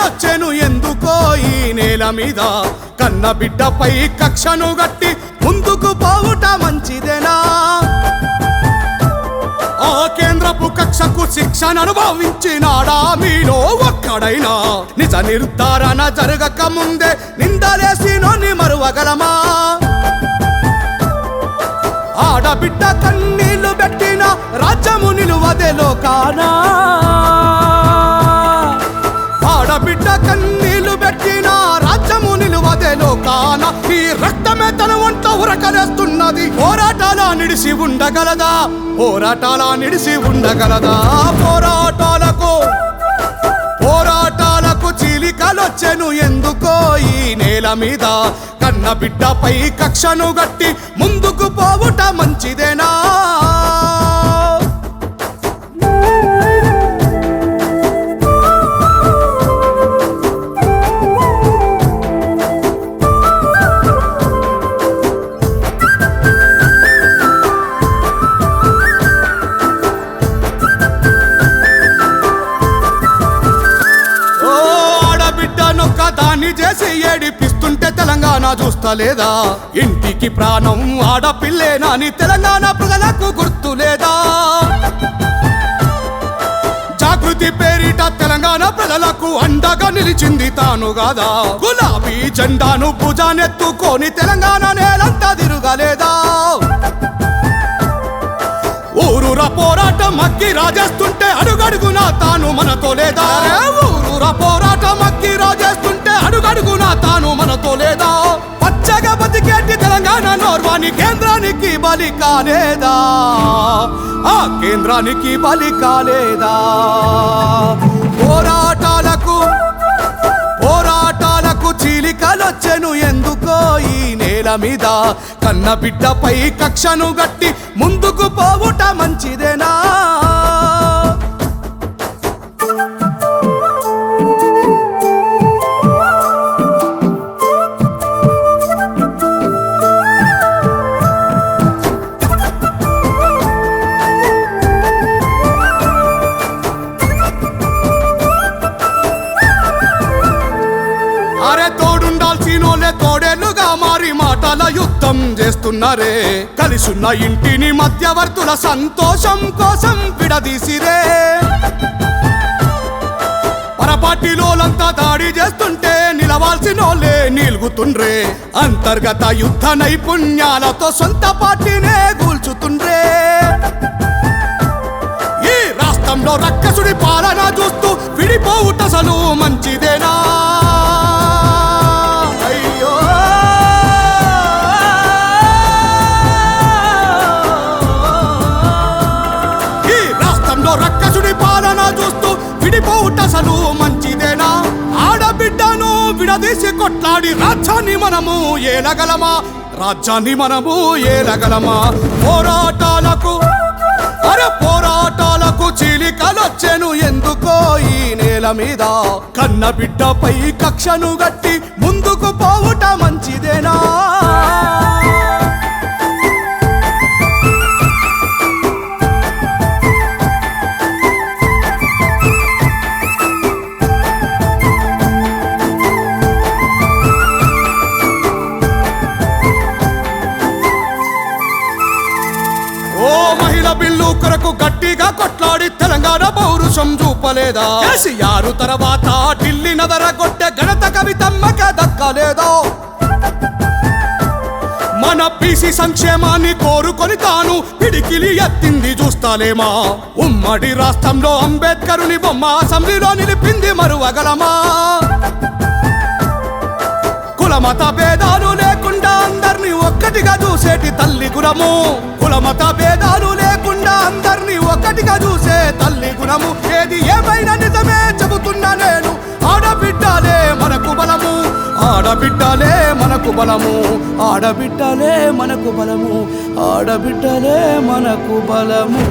చీలికలొచ్చెను ఎందుకో ఈ నేల మీద కన్న బిడ్డపై కక్షను గట్టి ముందుకు పోవుట మంచిదేనా ఆ కేంద్రపు కక్షకు శిక్షను అనుభవించినాడా మీలో ఒక్కడైనా నిజ నిర్ధారణ జరగక ముందే నిందలేసినోని మరువగలమా ఆడబిడ్డ కన్నీళ్లు పెట్టిన రాజ్యము నిలువదే లోకానా ఆడబిడ్డ కన్నీళ్లు పెట్టిన రాజ్యము నిలువదే లోకాన ఈ రక్తమే తన ఒంట ఉరకలేస్తున్నది పోరాటాల నిడిసి ఉండగలదా పోరాటాల నిడిసి ఉండగలదా పోరాటాలకు చీలికలొచ్చెను ఎందుకో ఈ నేల మీద కన్న బిడ్డపై కక్షను గట్టి ముందుకు పోవుట మంచిదేనా దాన్ని చేసి ఏడిపిస్తుంటే తెలంగాణ చూస్తలేదా ఇంటికి ప్రాణం ఆడపిల్లేనాని తెలంగాణ ప్రజలకు గుర్తులేదా జాగృతి పేరిట తెలంగాణ ప్రజలకు అండగా నిలిచింది తాను గాదా గులాబీ జెండాను భుజానెత్తుకొని తెలంగాణ నేలంతా తిరగలేదా ఊరూరా పోరాటం అక్కి రాజేస్తుంటే అడుగడుగునా తాను మనతో లేదా ఊరూరా పోరాటం అక్కి రాజేస్తుంటే అడుగడుగునా తాను మనతో లేదా పచ్చగా బతికేటి తెలంగాణ నోర్వాని కేంద్రానికి బలి కాలేదా ఆ కేంద్రానికి బలి కాలేదా పోరాటాలకు చీలికలొచ్చెను ఎందుకో ఈ నేల మీద కన్న బిడ్డపై కక్షను గట్టి ముందుకు పోవుట మంచిదేనా తోడుండాల్సినోలే తోడేలుగా మారి మాటల యుద్ధం చేస్తున్నారే కలిసున్న ఇంటిని మధ్యవర్తుల సంతోషం కోసం విడదీసిరే పరపాటిలోలంతా దాడి చేస్తుంటే నిలవాల్సినోలే నిలుగుతుండ్రే అంతర్గత యుద్ధ నైపుణ్యాలతో సొంత పార్టీనే కూల్చుతుండ్రే ఈ రాష్ట్రంలో రక్కసుడి పాలన చూస్తూ విడిపోవుటసలు మంచిదేనా రక్కసుడి పాలన చూస్తూ విడిపోవుటసలు మంచిదేనా ఆడబిడ్డను విడదీసి కొట్లాడి రాజ్యాన్ని మనము ఏలగలమా పోరాటాలకు చీలికలొచ్చెను ఎందుకో ఈ నేల మీద కన్న బిడ్డపై కక్షను గట్టి ముందుకు పోవుట మంచిదేనా బిల్లు కొరకు గట్టిగా కొట్లాడి తెలంగాణ పౌరుషం చూపలేదా కేసీఆర్ తర్వాత ఢిల్లీ నదరగొట్టే ఘనత కవితమ్మకే దక్కలేదో మన బీసీ సంక్షేమాన్ని కోరుకొని తాను పిడికిలి ఎత్తింది చూస్తాలేమా ఉమ్మడి రాష్ట్రంలో అంబేద్కరుని బొమ్మ అసెంబ్లీలో నిలిపింది మరువగలమా కులమత భేదాలు లేకుండా అందరినీ ఒక్కటిగా చూసేటి తల్లి గుణము కులమత భేదాలు లేకుండా అందరినీ ఒక్కటిగా చూసే తల్లి గుణము ఏది ఏమైనా నిజమే చెబుతున్నా నేను ఆడబిడ్డలే మనకు బలము ఆడబిడ్డలే మనకు బలము ఆడబిడ్డలే మనకు బలము ఆడబిడ్డలే మనకు బలము